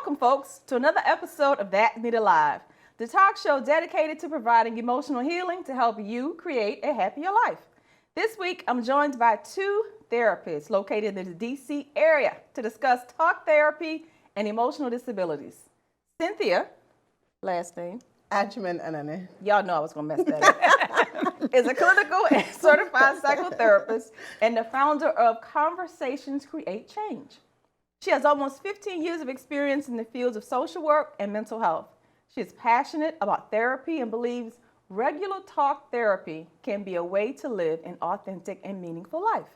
Welcome, folks, to another episode of That Anita Live, the talk show dedicated to providing emotional healing to help you create a happier life. This week, I'm joined by two therapists located in the D.C. area to discuss talk therapy and emotional disabilities. Cynthia, last name, Agyeman-Anane. y'all know I was going to mess that up, is a clinical and certified psychotherapist and the founder of Conversations Create Change. She has almost 15 years of experience in the fields of social work and mental health. She is passionate about therapy and believes regular talk therapy can be a way to live an authentic and meaningful life.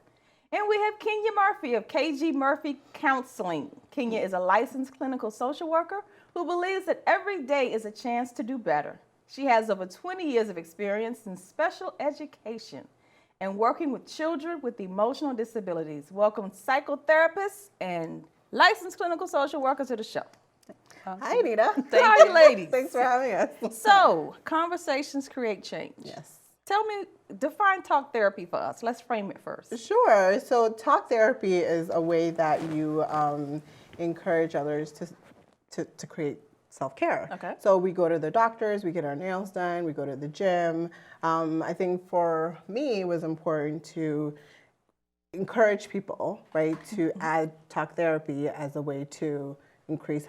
And we have Kenya Murphy of KG Murphy Counseling. Kenya is a licensed clinical social worker who believes that every day is a chance to do better. She has over 20 years of experience in special education and working with children with emotional disabilities. Welcome psychotherapists and licensed clinical social workers to the show. Hi, Anita. How are you, ladies? Thanks for having us. So, conversations create change. Yes. Tell me, define talk therapy for us. Let's frame it first. Sure. So talk therapy is a way that you encourage others to create self-care. Okay. So we go to the doctors, we get our nails done, we go to the gym. I think for me, it was important to encourage people, right, to add talk therapy as a way to increase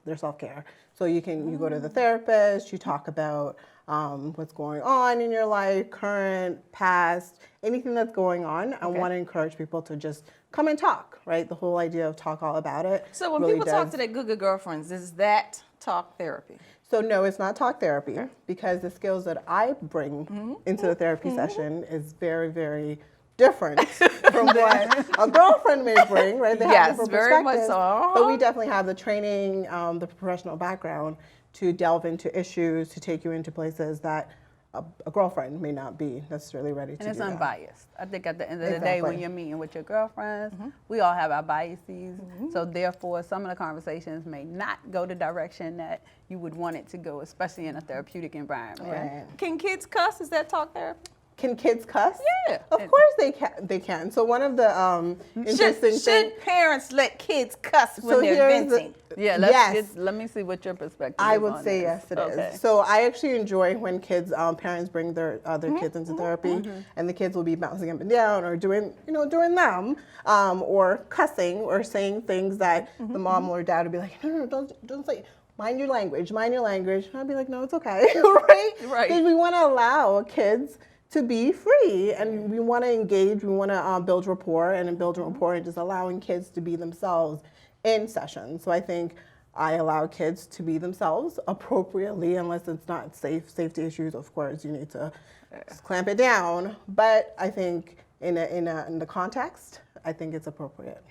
their self-care. So you go to the therapist, you talk about what's going on in your life, current, past, anything that's going on. I want to encourage people to just come and talk, right? The whole idea of talk all about it. So when people talk to their good girlfriends, is that talk therapy? So no, it's not talk therapy because the skills that I bring into the therapy session is very, very different from what a girlfriend may bring, right? They have different very much perspectives, so. But we definitely have the training, the professional background to delve into issues, to take you into places that a girlfriend may not be necessarily ready to do. And it's that. unbiased. I think at the end of the day, when you're meeting with your girlfriends, we all have our biases. So therefore, some of the conversations may not go the direction that you would want it to go, especially in a therapeutic environment. Right. Can kids cuss? Is that talk therapy? Can kids cuss? Yeah. Of course they can. So one of the interesting should parents let kids cuss when they're venting? Yeah, let me see what your perspective is. I would say yes, it is. So I actually enjoy when parents bring their other kids into therapy, and the kids will be bouncing up and down or doing them, or cussing or saying things that the mom or dad would be like, no, don't say. Mind your language. And I'd be like, no, it's okay, right? Right. Because we want to allow kids to be free, and we want to engage. We want to build rapport, and just allowing kids to be themselves in sessions. So I think I allow kids to be themselves appropriately, unless it's not safety issues. Of course, you need to clamp it down. But I think in the context, I think it's appropriate.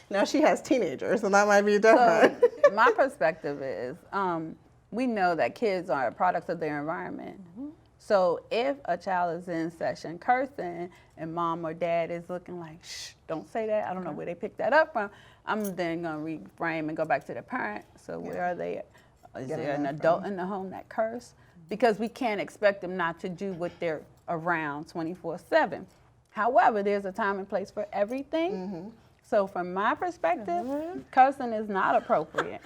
Now she has teenagers, and that might be different. So my perspective is, we know that kids are products of their environment. So if a child is in session cursing and mom or dad is looking like, shh, don't say that, I don't know where they picked that up from, I'm then going to reframe and go back to the parent. So where are they? Is there an adult in the home that curse? Because we can't expect them not to do what they're around 24/7. However, there's a time and place for everything. So from my perspective, cursing is not appropriate.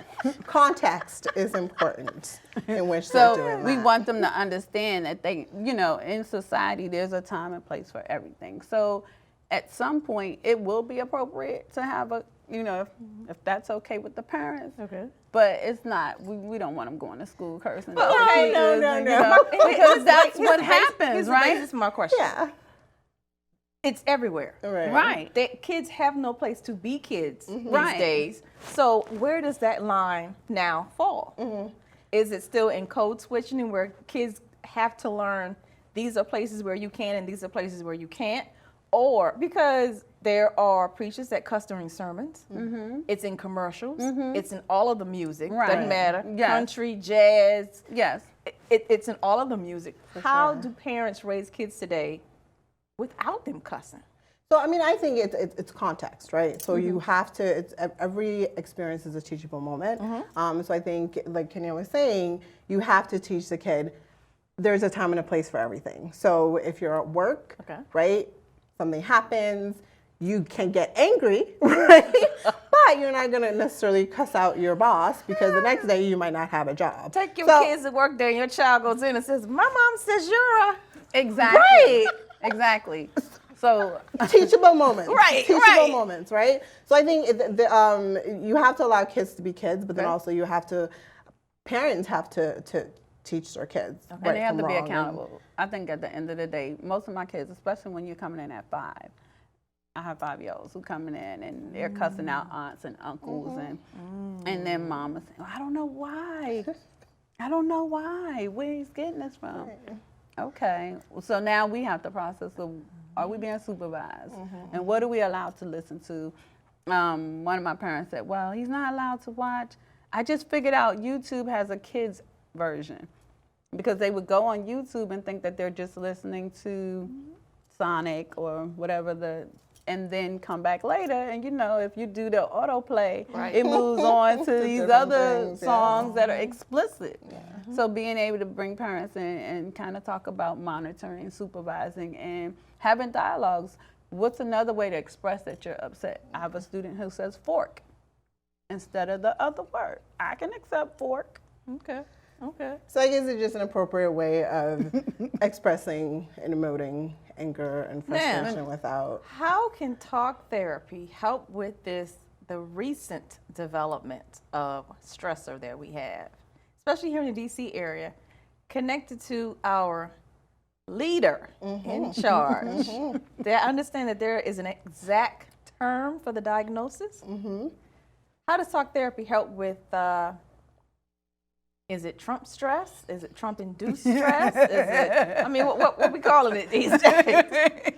Context is important in which they're doing that. We want them to understand that they, in society, there's a time and place for everything. So at some point, it will be appropriate to have if that's okay with the parents. Okay. But it's not, we don't want them going to school cursing. Okay, no. Because that's what happens, right? This is my question. Yeah. It's everywhere. Right. Kids have no place to be kids these Right. days. So where does that line now fall? Is it still in code switching where kids have to learn these are places where you can and these are places where you can't? Or because there are preachers that cuss during sermons. It's in commercials. It's in all of the music. Right. Doesn't matter. Yes. Country, jazz. Yes. It's in all of the music. How sure. do parents raise kids today without them cussing? So, I mean, I think it's context, right? So you have to, every experience is a teachable moment. So I think, like Kenya was saying, you have to teach the kid there's a time and a place for everything. So if you're at work, right, something happens, you can get angry, right? But that, you're not going to necessarily cuss out your boss because the next day you might not have a job. Take your kids to work there and your child goes in and says, my mom says you're a... Exactly. Right. Exactly. So teachable moments. Right, Teachable right. moments, right? So I think you have to allow kids to be kids, but then also parents have to teach their kids. and they have to be accountable. I think at the end of the day, most of my kids, especially when you're coming in at 5, I have 5-year-olds who coming in and they're cussing out aunts and uncles and then mama saying, I don't know why. I don't know why. Where he's getting this from. Right. Okay. So now we have to process are we being supervised? And what are we allowed to listen to? One of my parents said, well, he's not allowed to watch. I just figured out YouTube has a kids version because they would go on YouTube and think that they're just listening to Sonic or whatever and then come back later. And if you do the autoplay, it moves on to these other songs that are explicit. Yeah. So being able to bring parents in and kind of talk about monitoring, supervising, and having dialogues. What's another way to express that you're upset? I have a student who says fork instead of the other word. I can accept fork. Okay. So I guess it's just an appropriate way of expressing and emoting anger and frustration without. How can talk therapy help with the recent development of Stressor that we have, especially here in the DC area, connected to our leader in charge? They understand that there is an exact term for the diagnosis. How does talk therapy help with is it Trump stress? Is it Trump-induced stress? What we calling it these days?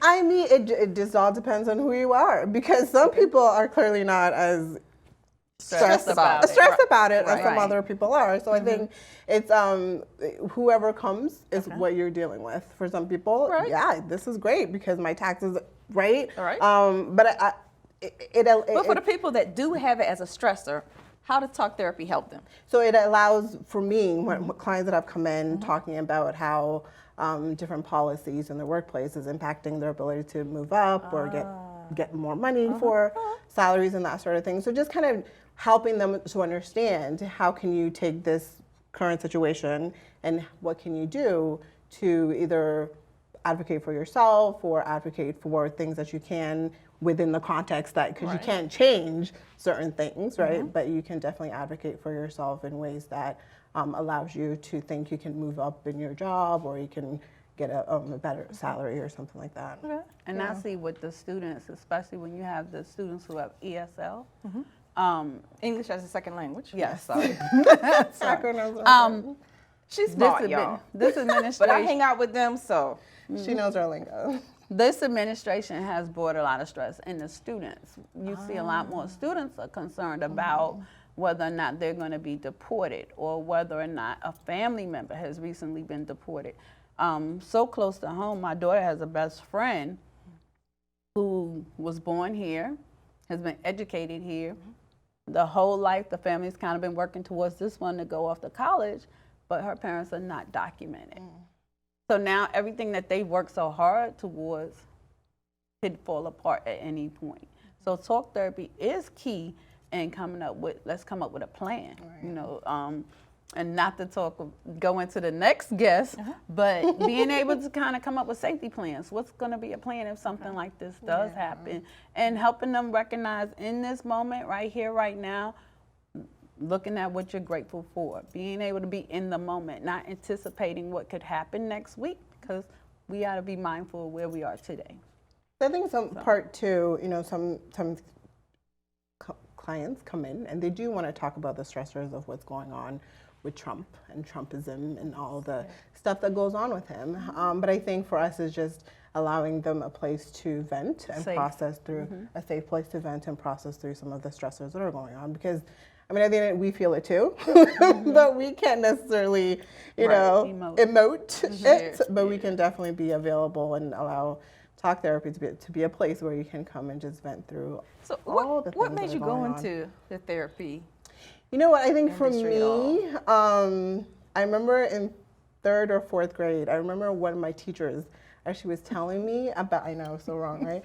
I mean, it just all depends on who you are because some people are clearly not as stressed about it as some other people are. So I think it's whoever comes is what you're dealing with. For some people, yeah, this is great because my taxes, right? All right. But but for the people that do have it as a stressor, how does talk therapy help them? So it allows, for me, when clients that have come in talking about how different policies in their workplace is impacting their ability to move up or get more money for salaries and that sort of thing. So just kind of helping them to understand how can you take this current situation and what can you do to either advocate for yourself or advocate for things that you can within the context that, because you can't change certain things, right? But you can definitely advocate for yourself in ways that allows you to think you can move up in your job or you can get a better salary or something like that. And I see with the students, especially when you have the students who have ESL. English as a second language. Yes, sorry. She's smart, y'all. This administration. But I hang out with them, so. She knows our lingo. This administration has brought a lot of stress in the students. You see a lot more students are concerned about whether or not they're going to be deported or whether or not a family member has recently been deported. So close to home, my daughter has a best friend who was born here, has been educated here. The whole life, the family's kind of been working towards this one to go off to college, but her parents are not documented. So now everything that they worked so hard towards could fall apart at any point. So talk therapy is key in let's come up with a plan, and not to go into the next guest, but being able to kind of come up with safety plans. What's going to be a plan if something like this does happen? And helping them recognize in this moment, right here, right now, looking at what you're grateful for, being able to be in the moment, not anticipating what could happen next week, because we got to be mindful of where we are today. I think part two, some clients come in and they do want to talk about the stressors of what's going on with Trump and Trumpism and all the stuff that goes on with him. But I think for us is just allowing them a place to vent and process through, a safe place to vent and process through some of the stressors that are going on. Because I mean, at the end, we feel it too, but we can't necessarily, emote it. But we can definitely be available and allow talk therapy to be a place where you can come and just vent through. So all the things what made that you are go going into the therapy? You know what? I think for me, I remember in 3rd or 4th grade, I remember one of my teachers. as she was telling me about, I know, so wrong, right?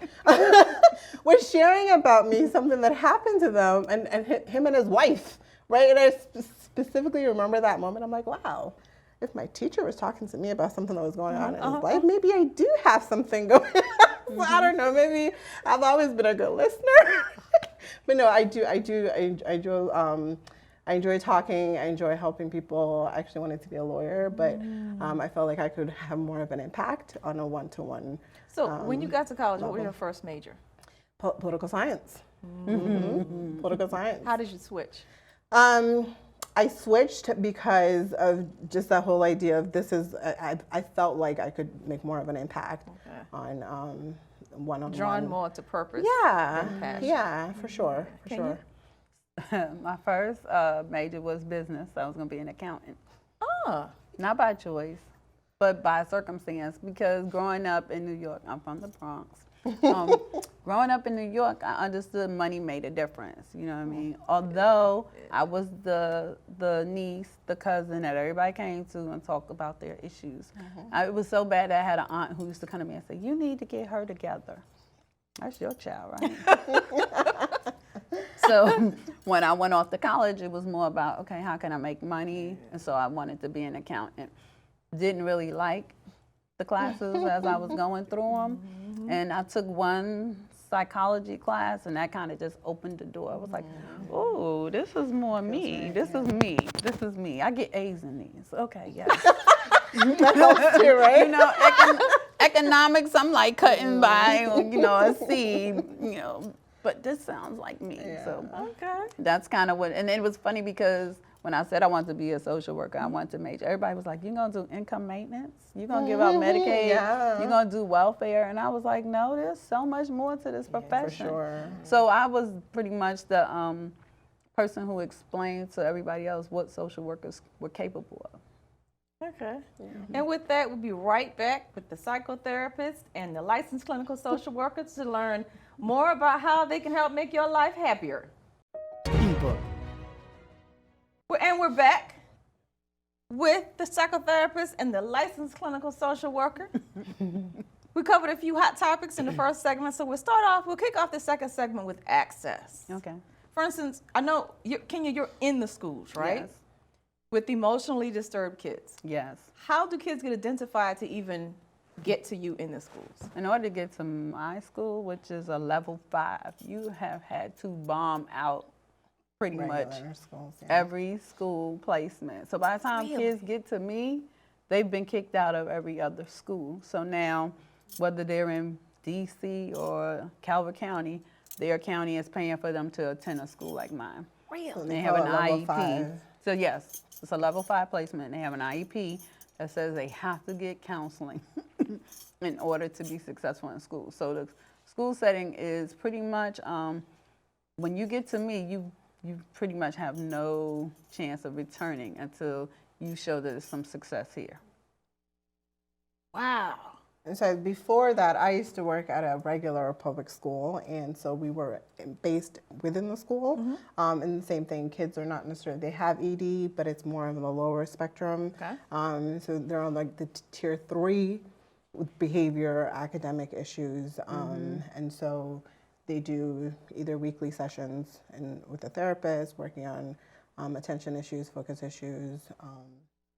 Was sharing about me something that happened to them and him and his wife, right? And I specifically remember that moment. I'm like, wow, if my teacher was talking to me about something that was going on in his life, maybe I do have something going on. So I don't know, maybe I've always been a good listener. But no, I enjoy talking. I enjoy helping people. I actually wanted to be a lawyer, but I felt like I could have more of an impact on a one-to-one. So when you got to college, what was your first major? Political science. Political science. How did you switch? I switched because of just that whole idea of I felt like I could make more of an impact on one-on-one. Drawn more to purpose. Yeah, for sure. My first major was business. I was going to be an accountant. Oh. Not by choice, but by circumstance, because growing up in New York, I'm from the Bronx. Growing up in New York, I understood money made a difference. You know what I mean? Although I was the niece, the cousin that everybody came to and talk about their issues. It was so bad that I had an aunt who used to come to me and say, "You need to get her together." That's your child, right? So when I went off to college, it was more about, okay, how can I make money? And so I wanted to be an accountant. Didn't really like the classes as I was going through them. And I took one psychology class, and that kind of just opened the door. I was like, oh, this is more me. This is me. This is me. I get A's in these. Okay, yes. That helps too, right? You know, economics, I'm like cutting by, a C, but this sounds like me. So that's kind of what, and it was funny because when I said I wanted to be a social worker, I wanted to major. Everybody was like, "You gonna do income maintenance? You gonna give out Medicaid? You gonna do welfare?" And I was like, "No, there's so much more to this profession." For sure. So I was pretty much the person who explained to everybody else what social workers were capable of. Okay. And with that, we'll be right back with the psychotherapist and the licensed clinical social workers to learn more about how they can help make your life happier. And we're back with the psychotherapist and the licensed clinical social worker. We covered a few hot topics in the first segment, so we'll kick off the second segment with access. Okay. For instance, I know, Kenya, you're in the schools, right? Yes. With emotionally disturbed kids. Yes. How do kids get identified to even get to you in the schools? In order to get to my school, which is a level 5, you have had to bomb out pretty much schools, every school placement. So by the time kids get to me, they've been kicked out of every other school. So now, whether they're in DC or Calvert County, their county is paying for them to attend a school like mine. Really? They have an level IEP. 5. So yes, it's a level 5 placement. They have an IEP that says they have to get counseling in order to be successful in school. So the school setting is pretty much, when you get to me, you pretty much have no chance of returning until you show that there's some success here. Wow. And so before that, I used to work at a regular public school, and so we were based within the school. And the same thing, kids are not necessarily, they have ED, but it's more of the lower spectrum. Okay. So they're on like the tier 3 with behavior, academic issues. And so they do either weekly sessions with a therapist, working on attention issues, focus issues,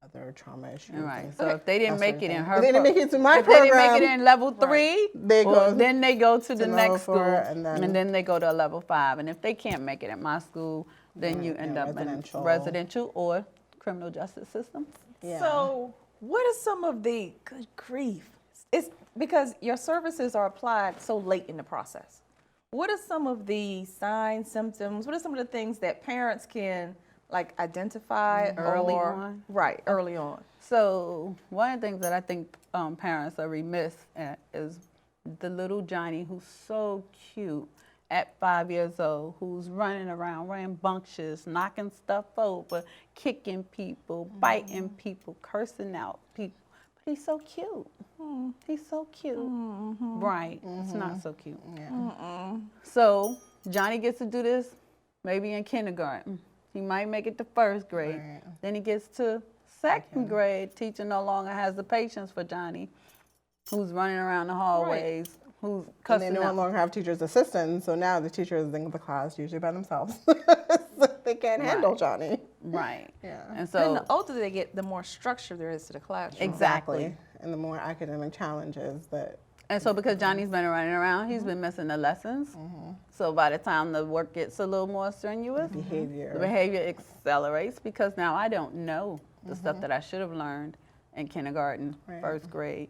other trauma issues. Right. So if they didn't make it in her, they didn't make it to my if program. they didn't make it in level 3, then they go to the next school, and then they go to a level 5. And if they can't make it at my school, then you end up in residential or criminal justice systems. Yeah. So what are some of the, good grief, it's because your services are applied so late in the process. What are some of the signs, symptoms, what are some of the things that parents can identify early on? Right, early on. So one of the things that I think parents are remiss at is the little Johnny who's so cute at 5 years old, who's running around rambunctious, knocking stuff over, kicking people, biting people, cursing out people. But he's so cute. He's so cute. Right. It's not so cute. So Johnny gets to do this maybe in kindergarten. He might make it to 1st grade. Then he gets to 2nd grade. Teacher no longer has the patience for Johnny. who's running around the hallways, who's And cussing they no out. longer have teachers' assistants, so now the teacher is in the class usually by themselves. So they can't handle Johnny. Right. Yeah. And And so the older they get, the more structure there is to the classroom. Exactly. And the more academic challenges that. And so because Johnny's been running around, he's been missing the lessons. So by the time the work gets a little more strenuous, the behavior accelerates because now I don't know the stuff that I should have learned in kindergarten, first grade,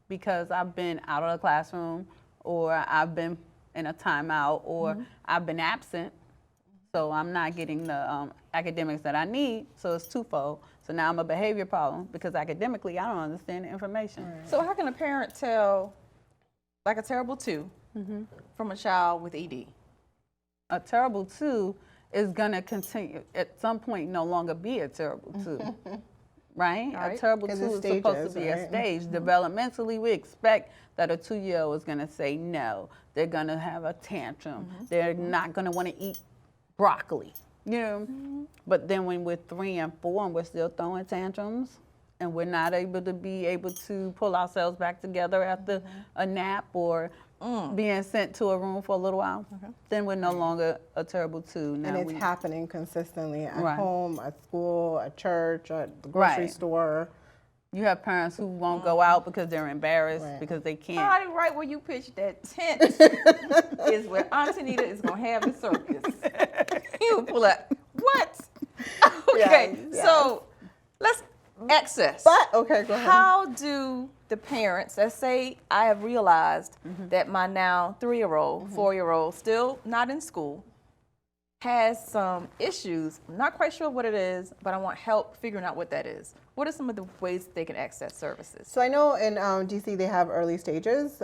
because I've been out of the classroom, or I've been in a timeout, or I've been absent. So I'm not getting the academics that I need, so it's twofold. So now I'm a behavior problem because academically I don't understand the information. So how can a parent tell, like a terrible 2 from a child with ED? A terrible 2 is gonna continue, at some point no longer be a terrible 2, right? A terrible 2 is supposed to be a stage. Developmentally, we expect that a 2-year-old is gonna say no. They're gonna have a tantrum. They're not gonna wanna eat broccoli, you know? But then when we're 3 and 4 and we're still throwing tantrums, and we're not able to pull ourselves back together after a nap or being sent to a room for a little while, then we're no longer a terrible 2. Now And it's happening consistently at home, at school, at church, at the grocery store. You have parents who won't go out because they're embarrassed because they can't. Probably right where you pitched that tent is where Aunt Anita is going to have the circus. You pull up. What? Okay, so let's access. But, okay, go ahead. How do the parents, let's say I have realized that my now 3-year-old, 4-year-old, still not in school, has some issues. I'm not quite sure what it is, but I want help figuring out what that is. What are some of the ways they can access services? So I know in DC they have early stages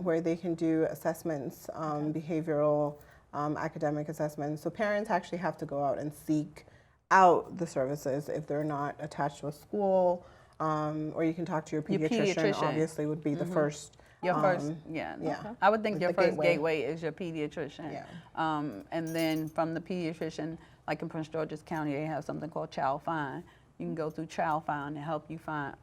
where they can do assessments, behavioral, academic assessments. So parents actually have to go out and seek out the services if they're not attached to a school, or you can talk to your pediatrician. Obviously, would be the first. Your first, I would think your first gateway is your pediatrician. And then from the pediatrician, like in Prince George's County, they have something called Child Find. You can go through Child Find and help you find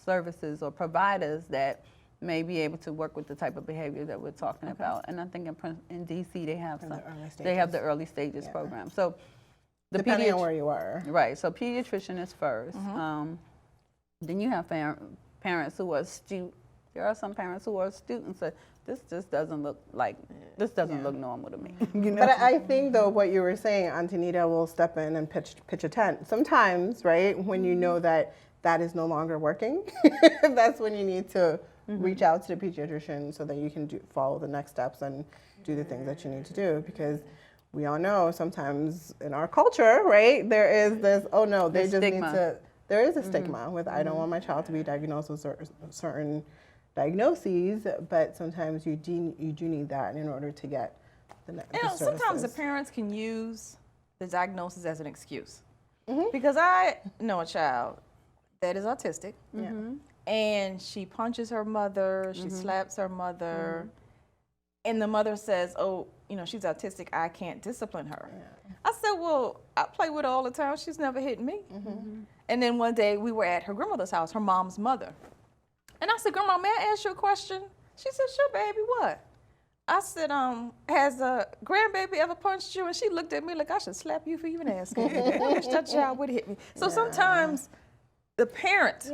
services or providers that may be able to work with the type of behavior that we're talking about. And I think in DC they have the early stages program. So the depending on where you are. Right. So pediatrician is first. Then you have parents who are astute. There are some parents who are astute and say, this just doesn't look like, this doesn't look normal to me. You know? But I think, though, what you were saying, Aunt Anita will step in and pitch a tent. Sometimes, right, when you know that that is no longer working, that's when you need to reach out to the pediatrician so that you can follow the next steps and do the things that you need to do. Because we all know sometimes in our culture, right, there is this, oh no, they just need to, there is a stigma with I don't want my child to be diagnosed with certain diagnoses, but sometimes you do need that in order to get the services. Sometimes the parents can use the diagnosis as an excuse. Because I know a child that is autistic, and she punches her mother, she slaps her mother, and the mother says, oh, you know, she's autistic, I can't discipline her. I said, well, I play with her all the time, she's never hit me. And then one day we were at her grandmother's house, her mom's mother. And I said, Grandma, may I ask you a question? She said, sure, baby, what? I said, has a grandbaby ever punched you? And she looked at me like I should slap you for even asking. I wish that child would hit me. So sometimes the parent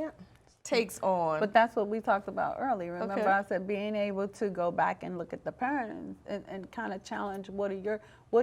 takes on. But that's what we talked about earlier. Remember I said being able to go back and look at the parent and kind of challenge what are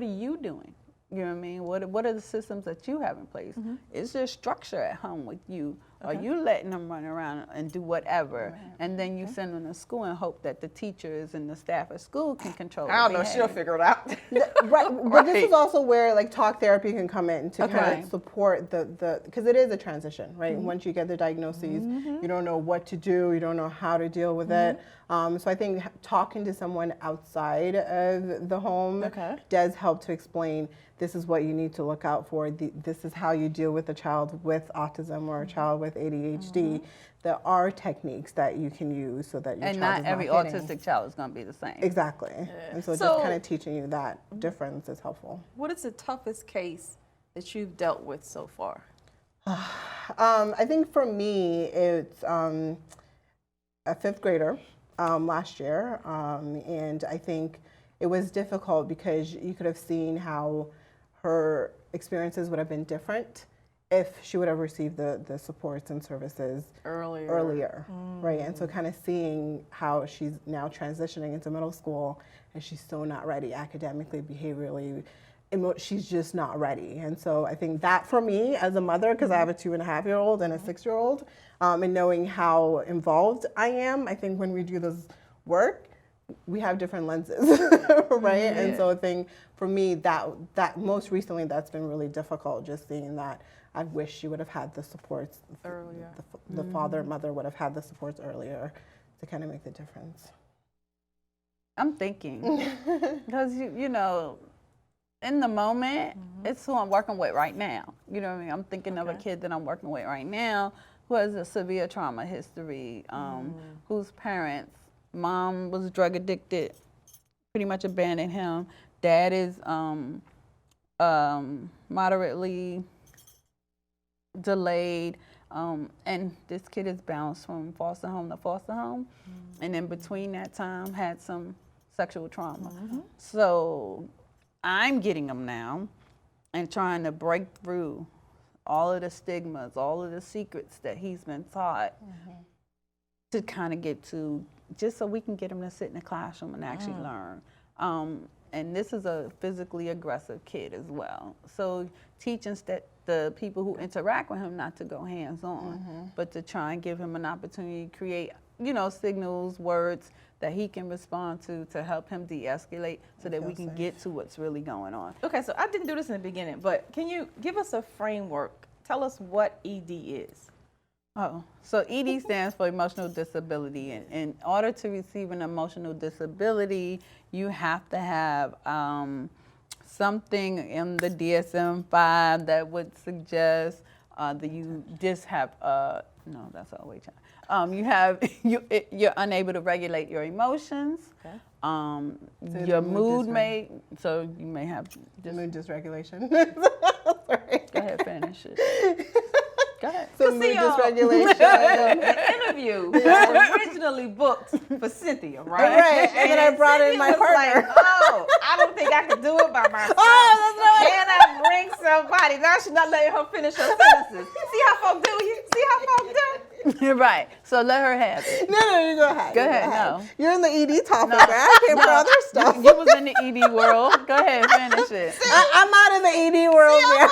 you doing? You know what I mean? What are the systems that you have in place? Is there structure at home with you? Are you letting them run around and do whatever? And then you send them to school and hope that the teachers and the staff at school can control it. I don't know, she'll figure it out. But this is also where like talk therapy can come in to kind of support the because it is a transition, right? Once you get the diagnoses, you don't know what to do, you don't know how to deal with it. So I think talking to someone outside of the home does help to explain this is what you need to look out for. This is how you deal with a child with autism or a child with ADHD. There are techniques that you can use so that your child is not every autistic child is going to be the same. Exactly. And so just kind of teaching you that difference is helpful. What is the toughest case that you've dealt with so far? I think for me, it's a 5th grader last year, and I think it was difficult because you could have seen how her experiences would have been different if she would have received the supports and services earlier, right? And so kind of seeing how she's now transitioning into middle school and she's still not ready academically, behaviorally, she's just not ready. And so I think that for me as a mother, because I have a 2.5-year-old and a 6-year-old, and knowing how involved I am, I think when we do this work, we have different lenses, right? Yeah. And so I think for me that most recently that's been really difficult, just seeing that I wish she would have had the supports earlier. The father and mother would have had the supports earlier to kind of make the difference. I'm thinking, because you know, in the moment, it's who I'm working with right now. You know what I mean? I'm thinking of a kid that I'm working with right now who has a severe trauma history, whose parents, mom was drug addicted, pretty much abandoned him. Dad is moderately delayed, and this kid is bounced from foster home to foster home, and in between that time had some sexual trauma. So I'm getting him now and trying to break through all of the stigmas, all of the secrets that he's been taught to kind of get to, just so we can get him to sit in the classroom and actually learn. And this is a physically aggressive kid as well. So teaching the people who interact with him not to go hands-on, but to try and give him an opportunity to create, you know, signals, words that he can respond to help him de-escalate so that we can get to what's really going on. Okay, so I didn't do this in the beginning, but can you give us a framework? Tell us what ED is. Oh, so ED stands for emotional disability. And in order to receive an emotional disability, you have to have something in the DSM-5 that would suggest that you just have, no, that's all way. You're unable to regulate your emotions. Okay. So your mood may, so you may have just mood dysregulation. Sorry. Go ahead, finish it. Go ahead. So mood dysregulation. The interview was originally booked for Cynthia, right? Right. And then I brought in my partner. Like, oh, I don't think I can do it by myself. Can I bring somebody? Now she's not letting her finish her sentences. See how folk do you? See how folk do? You're right. So let her have it. No, you go ahead. Go ahead. No. You're in the ED topic. Right? I came for other stuff. You was in the ED world. Go ahead, finish it. I'm not in the ED world yet.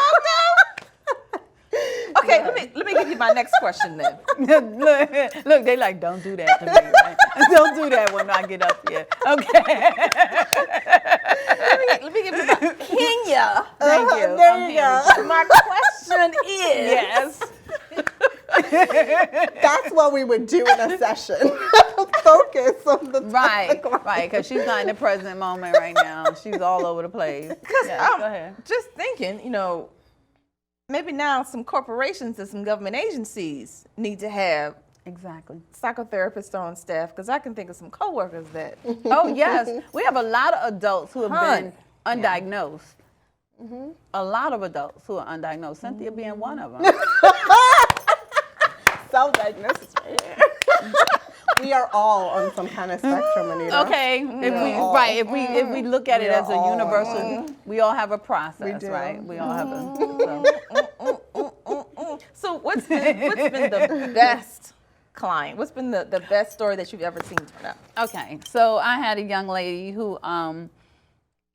Okay, let me give you my next question then. look, they like, don't do that to me. Right? Don't do that when I get up here. Okay. let me give you my Kenya. Thank you. There you go. My question is. Yes. That's what we would do in a session. Focus on the right, because she's not in the present moment right now. She's all over the place. Because yes, go ahead. Just thinking, you know, maybe now some corporations and some government agencies need to have psychotherapists on staff, because I can think of some coworkers that. Oh yes, we have a lot of adults who have been undiagnosed. A lot of adults who are undiagnosed. Cynthia being one of them. Self-diagnosis, right? We are all on some kind of spectrum, Anita. Okay, if we look at it as a universal, we all have a process, right? We all have a. So what's been the best client? What's been the best story that you've ever seen turn up? Okay, so I had a young lady who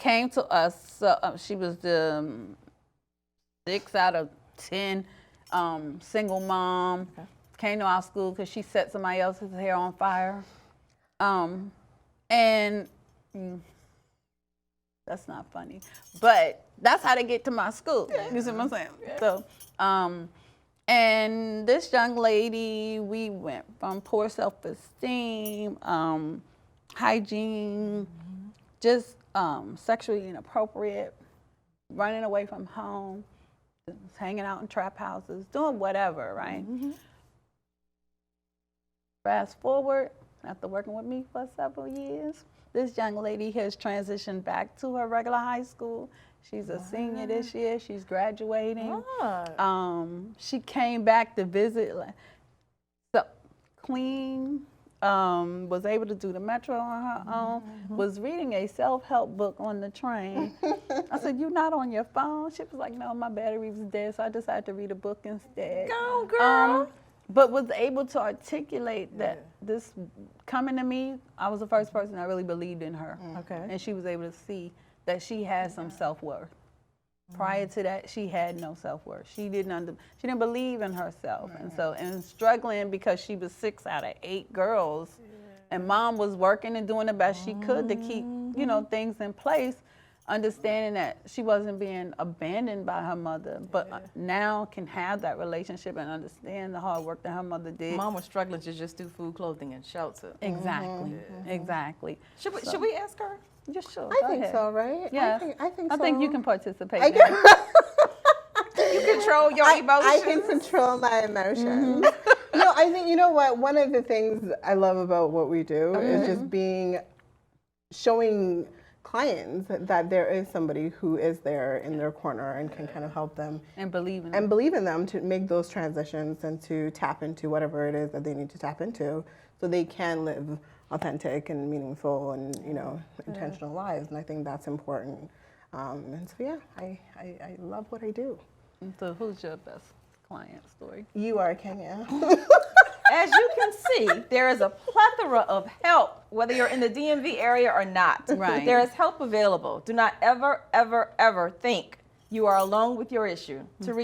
came to us. She was the 6 out of 10 single mom. Okay. Came to our school because she set somebody else's hair on fire. And that's not funny, but that's how they get to my school. You see what I'm saying? Yeah. So, and this young lady, we went from poor self-esteem, hygiene, just sexually inappropriate, running away from home, hanging out in trap houses, doing whatever, right? Fast forward, after working with me for several years, this young lady has transitioned back to her regular high school. She's a senior this year. She's graduating. She came back to visit, so clean, was able to do the metro on her own, was reading a self-help book on the train. I said, "You not on your phone?" She was like, "No, my battery was dead, so I decided to read a book instead." Go, girl. But was able to articulate that this coming to me, I was the first person that really believed in her. Okay. And she was able to see that she had some self-worth. Prior to that, she had no self-worth. She didn't believe in herself. And struggling because she was 6 out of 8 girls, and mom was working and doing the best she could to keep, things in place, understanding that she wasn't being abandoned by her mother, but now can have that relationship and understand the hard work that her mother did. Mom was struggling to just do food, clothing, and shelter. Exactly. Exactly. Should we ask her? Yeah, sure. I Go think ahead. so, right? Yes. I think I so. think you can participate. I now. You control your emotions. I can control my emotions. No, I think, you know what? One of the things I love about what we do is just showing clients that there is somebody who is there in their corner and can kind of help them And believe in and believe in them to make those transitions and to tap into whatever it is that they need to tap into so they can live authentic and meaningful and, intentional lives. And I think that's important. And so, yeah, I love what I do. So who's your best client story? You are Kenya. As you can see, there is a plethora of help, whether you're in the DMV area or not. Right. There is help available. Do not ever, ever, ever think you are alone with your issue. To reach